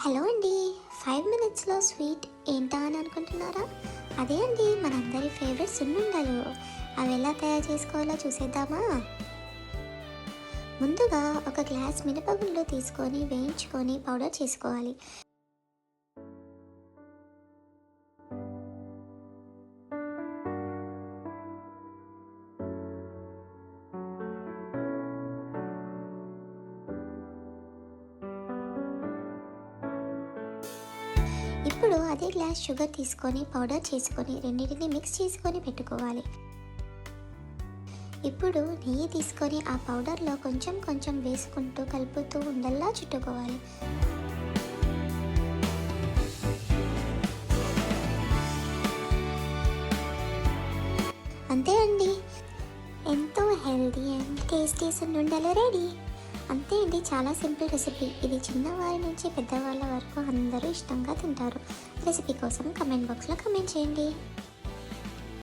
Hello అండి. 5 మినిట్స్లో sweet ఏంటా అని అనుకుంటున్నారా? అదే అండి మనందరి ఫేవరెట్ సున్నుండలు. అవి ఎలా తయారు చేసుకోవాలో చూసేద్దామా? ముందుగా ఒక గ్లాస్ మినపగుళ్ళు తీసుకొని వేయించుకొని పౌడర్ చేసుకోవాలి. ఇప్పుడు అదే గ్లాస్ షుగర్ తీసుకొని పౌడర్ చేసుకొని రెండింటిని మిక్స్ చేసుకొని పెట్టుకోవాలి. ఇప్పుడు నెయ్యి తీసుకొని ఆ పౌడర్లో కొంచెం కొంచెం వేసుకుంటూ కలుపుతూ ఉండల్లా చుట్టుకోవాలి. అంతే అండి, ఎంతో హెల్దీ అండ్ టేస్టీ సున్నుండలు రెడీ. అంతే అండి, చాలా సింపుల్ రెసిపీ. ఇది చిన్నవారి నుంచి పెద్దవాళ్ళ వరకు అందరూ ఇష్టంగా తింటారు. రెసిపీ కోసం కమెంట్ బాక్స్లో కమెంట్ చేయండి.